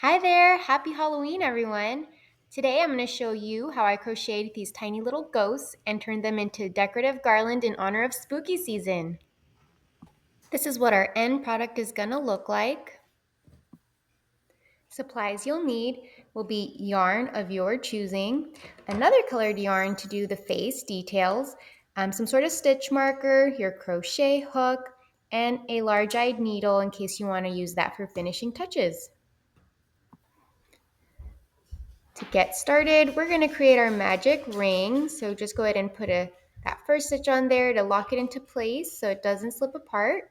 Hi there, happy Halloween everyone. Today I'm going to show you how I crocheted these tiny little ghosts and turned them into decorative garland in honor of spooky season. This is what our end product is going to look like. Supplies you'll need will be yarn of your choosing, another colored yarn to do the face details, some sort of stitch marker, your crochet hook, and a large-eyed needle in case you want to use that for finishing touches. To get started, we're going to create our magic ring. So just go ahead and put that first stitch on there to lock it into place so it doesn't slip apart.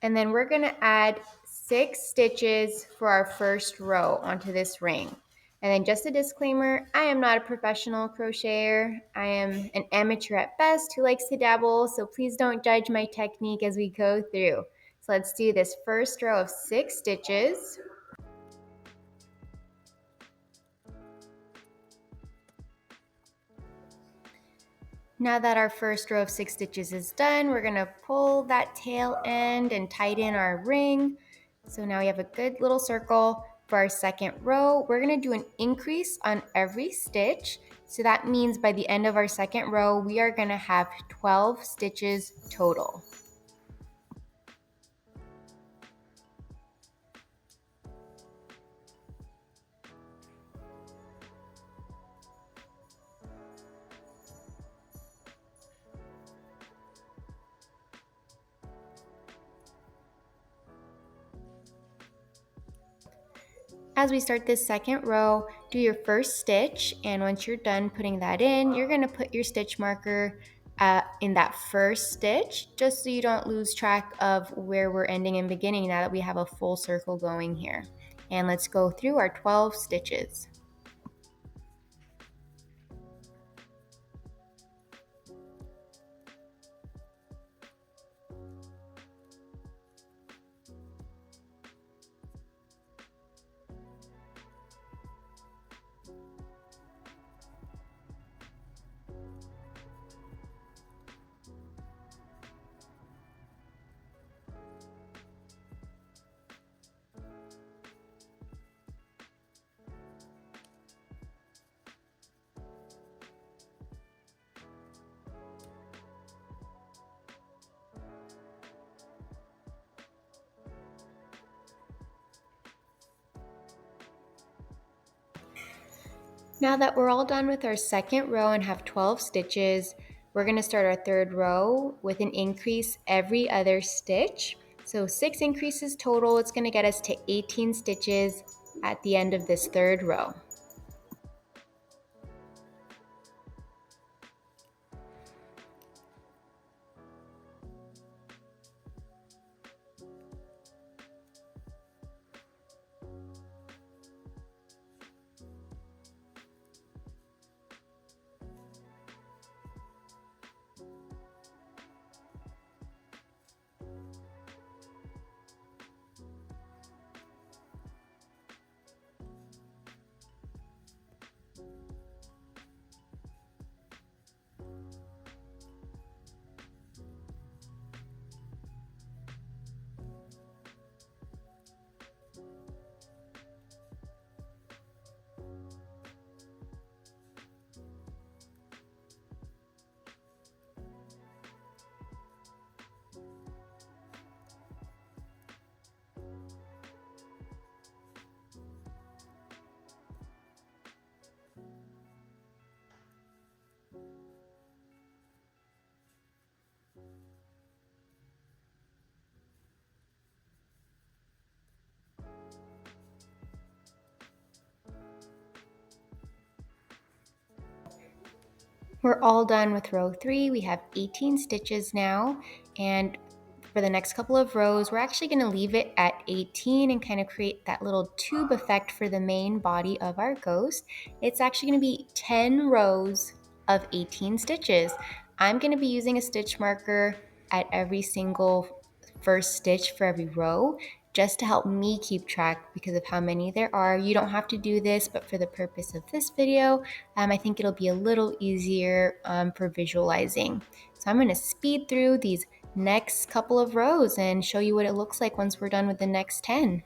And then we're going to add 6 stitches for our first row onto this ring. And then just a disclaimer, I am not a professional crocheter. I am an amateur at best who likes to dabble, so please don't judge my technique as we go through. So let's do this first row of 6 stitches. Now that our first row of 6 stitches is done, we're going to pull that tail end and tighten our ring. So now we have a good little circle. For our second row, we're going to do an increase on every stitch. So that means by the end of our second row, we are going to have 12 stitches total. As we start this second row, do your first stitch, and once you're done putting that in, you're going to put your stitch marker in that first stitch, just so you don't lose track of where we're ending and beginning now that we have a full circle going here. And let's go through our 12 stitches. Now that we're all done with our second row and have 12 stitches, we're going to start our third row with an increase every other stitch. So 6 increases total. It's going to get us to 18 stitches at the end of this third row. We're all done with row 3. We have 18 stitches now, and for the next couple of rows, we're actually going to leave it at 18 and kind of create that little tube effect for the main body of our ghost. It's actually going to be 10 rows of 18 stitches. I'm going to be using a stitch marker at every single first stitch for every row, just to help me keep track because of how many there are. You don't have to do this, but for the purpose of this video, I think it'll be a little easier for visualizing. So I'm going to speed through these next couple of rows and show you what it looks like once we're done with the next 10.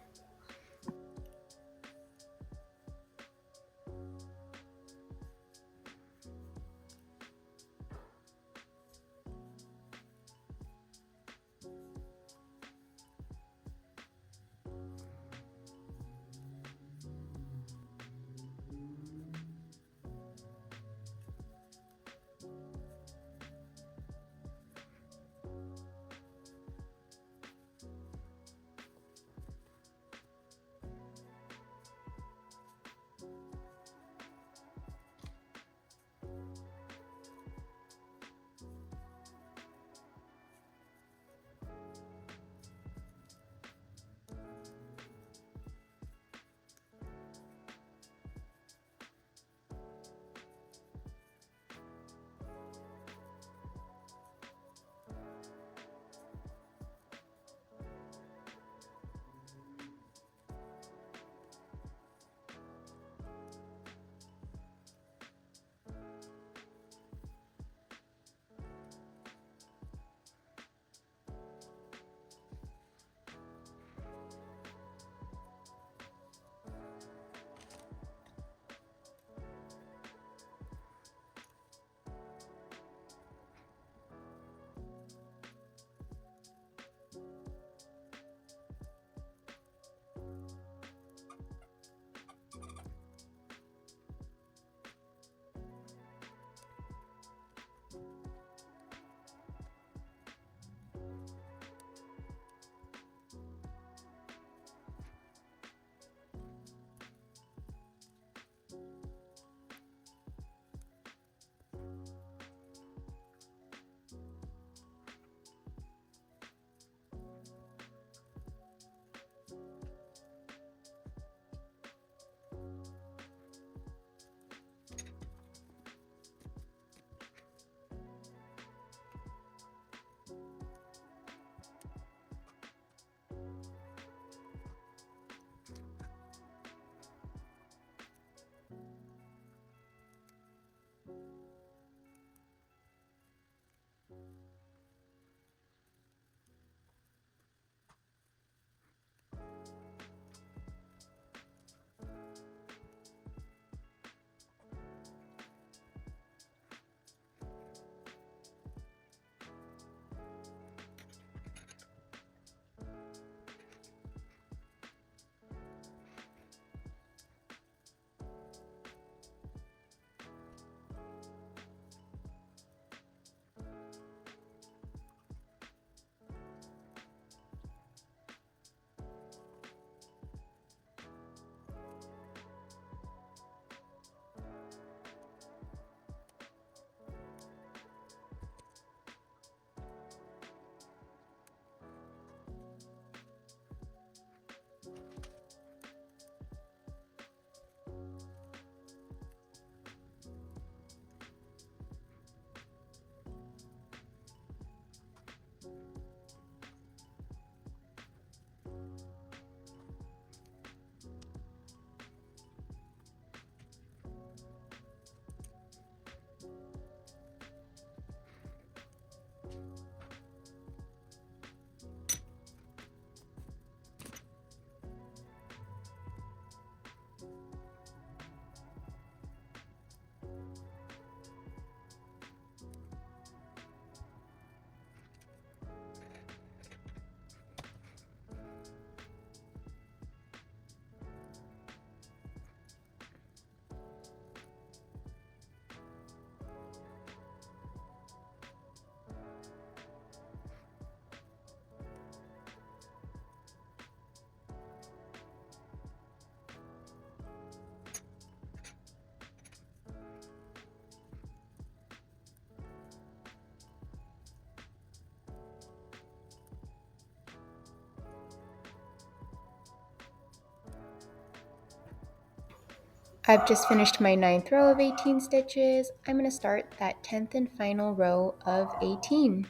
I've just finished my 9th row of 18 stitches. I'm going to start that 10th and final row of 18.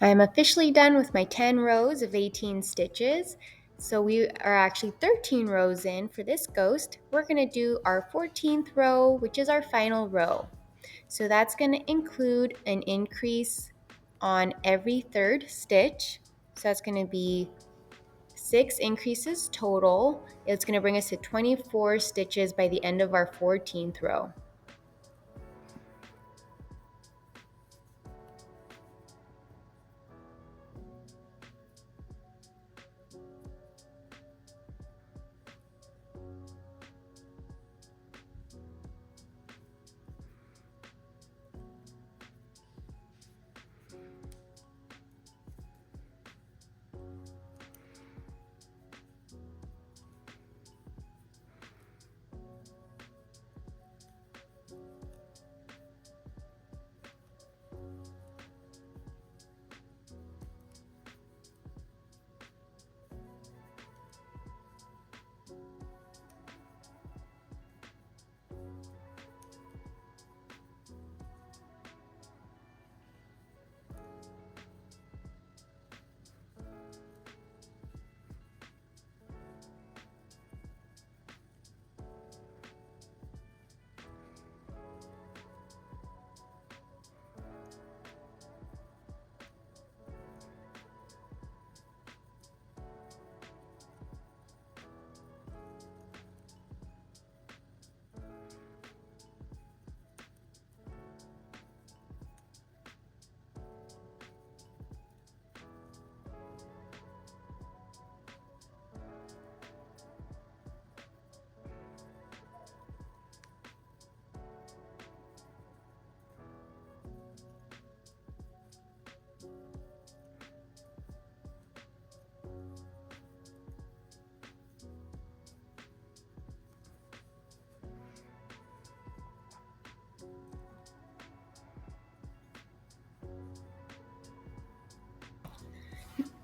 I'm officially done with my 10 rows of 18 stitches. So we are actually 13 rows in for this ghost. We're going to do our 14th row, which is our final row. So that's going to include an increase on every third stitch. So that's going to be 6 increases total. It's going to bring us to 24 stitches by the end of our 14th row.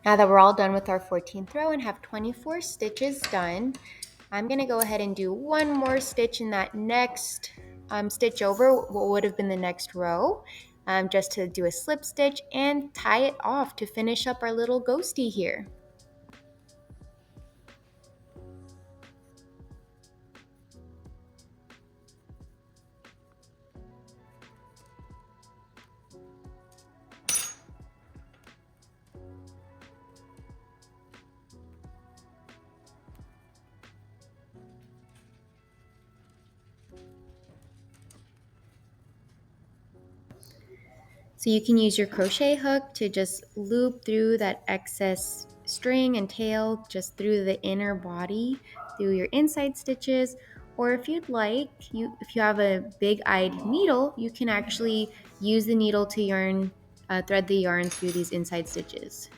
Now that we're all done with our 14th row and have 24 stitches done, I'm going to go ahead and do one more stitch in that next stitch over what would have been the next row, just to do a slip stitch and tie it off to finish up our little ghosty here. So you can use your crochet hook to just loop through that excess string and tail just through the inner body, through your inside stitches, or if you'd like, if you have a big-eyed needle, you can actually use the needle to thread the yarn through these inside stitches.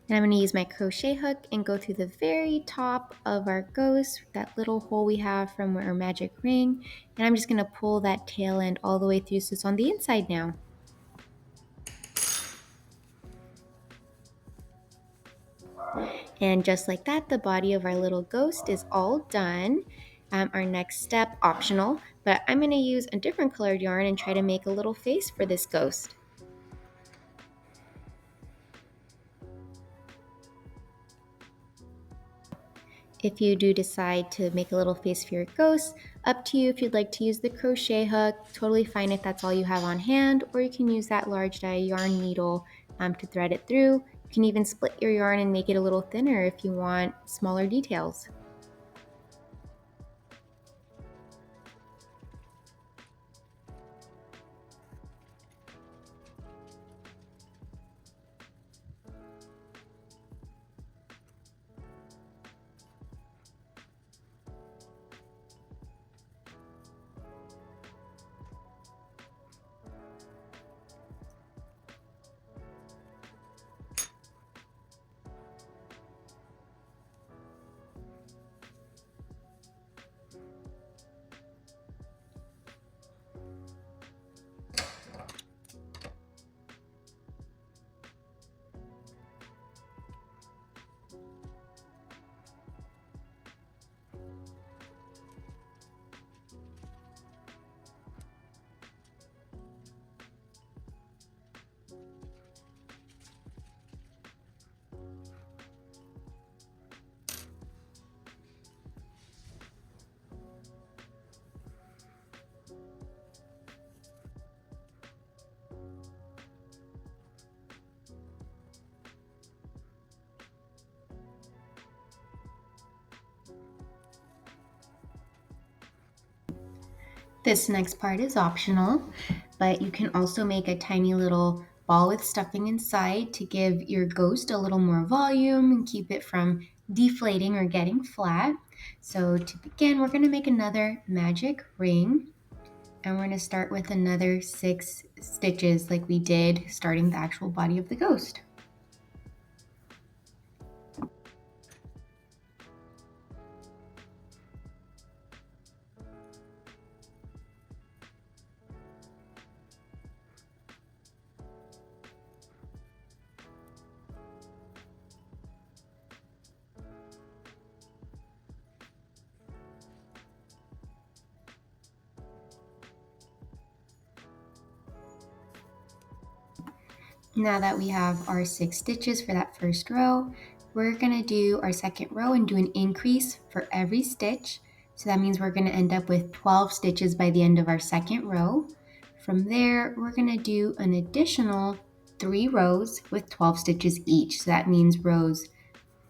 And I'm going to use my crochet hook and go through the very top of our ghost, that little hole we have from our magic ring. And I'm just going to pull that tail end all the way through so it's on the inside now. And just like that, the body of our little ghost is all done. Our next step, optional, but I'm going to use a different colored yarn and try to make a little face for this ghost. If you do decide to make a little face for your ghost, up to you if you'd like to use the crochet hook, totally fine if that's all you have on hand, or you can use that large die yarn needle to thread it through. You can even split your yarn and make it a little thinner if you want smaller details. This next part is optional, but you can also make a tiny little ball with stuffing inside to give your ghost a little more volume and keep it from deflating or getting flat. So to begin, we're going to make another magic ring, and we're going to start with another 6 stitches like we did starting the actual body of the ghost. Now that we have our 6 stitches for that first row, we're going to do our second row and do an increase for every stitch. So that means we're going to end up with 12 stitches by the end of our second row. From there, we're going to do an additional 3 rows with 12 stitches each. So that means rows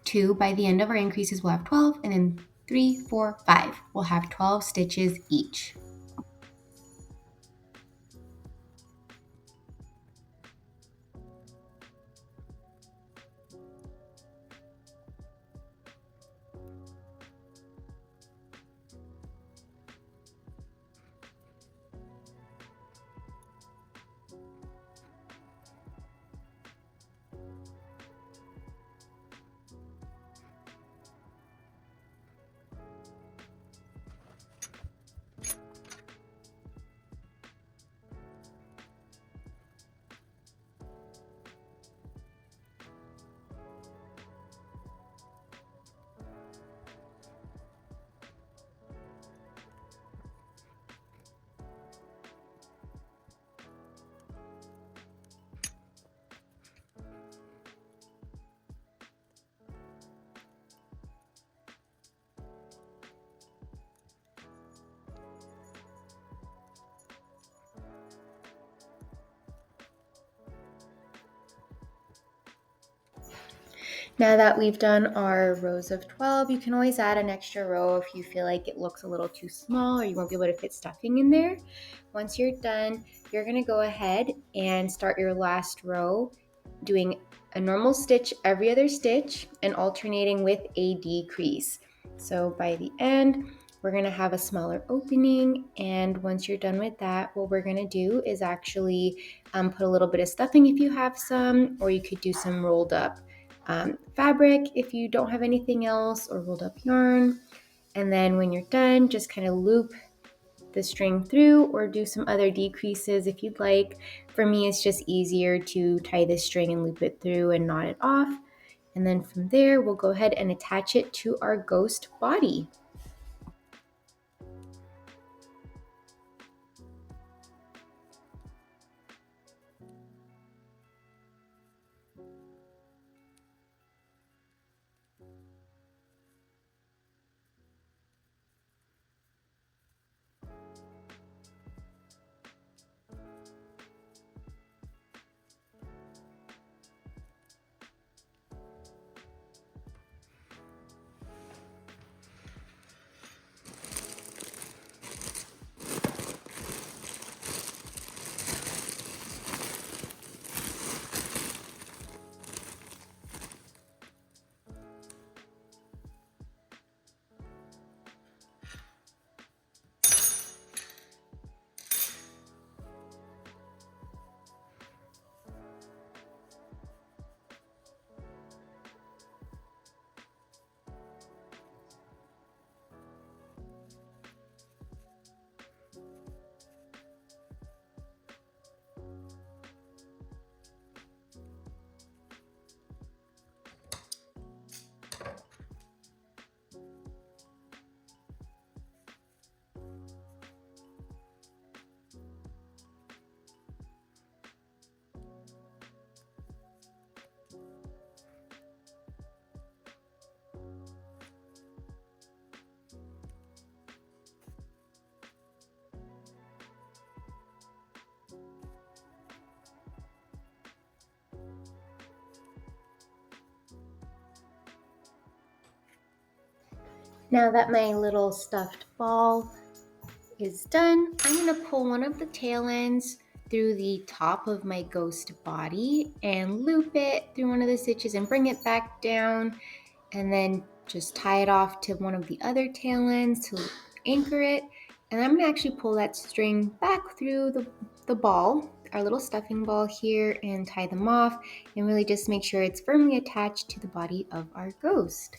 2 by the end of our increases will have 12, and then 3, 4, 5 will have 12 stitches each. Now that we've done our rows of 12, you can always add an extra row if you feel like it looks a little too small or you won't be able to fit stuffing in there. Once you're done, you're going to go ahead and start your last row doing a normal stitch every other stitch and alternating with a decrease. So by the end, we're going to have a smaller opening, and once you're done with that, what we're going to do is actually put a little bit of stuffing if you have some, or you could do some rolled up fabric if you don't have anything else, or rolled up yarn. And then when you're done, just kind of loop the string through or do some other decreases if you'd like. For me, it's just easier to tie this string and loop it through and knot it off. And then from there, we'll go ahead and attach it to our ghost body. Now that my little stuffed ball is done, I'm going to pull one of the tail ends through the top of my ghost body and loop it through one of the stitches and bring it back down, and then just tie it off to one of the other tail ends to anchor it. And I'm going to actually pull that string back through the ball, our little stuffing ball here, and tie them off and really just make sure it's firmly attached to the body of our ghost.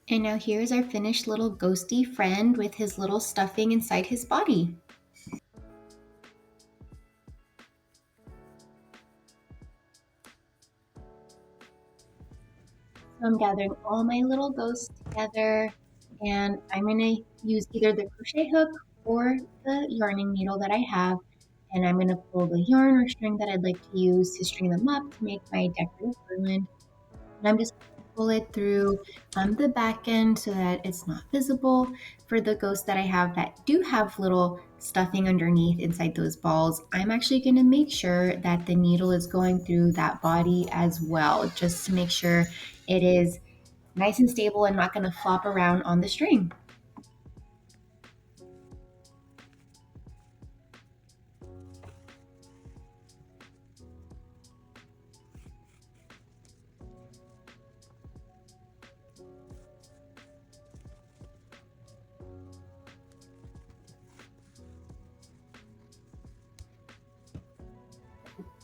And now here's our finished little ghosty friend with his little stuffing inside his body. So I'm gathering all my little ghosts together, and I'm going to use either the crochet hook or the yarning needle that I have, and I'm going to pull the yarn or string that I'd like to use to string them up to make my decorative garland. And I'm just going to pull it through the back end so that it's not visible. For the ghosts that I have that do have little stuffing underneath inside those balls, I'm actually going to make sure that the needle is going through that body as well, just to make sure it is nice and stable and not going to flop around on the string.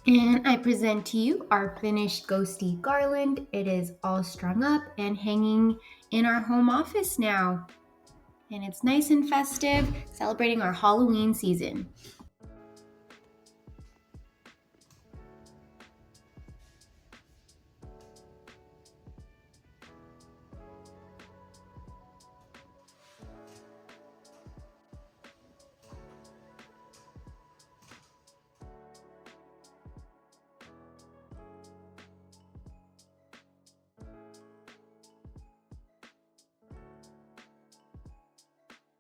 And I present to you our finished ghosty garland. It is all strung up and hanging in our home office now. And it's nice and festive, celebrating our Halloween season.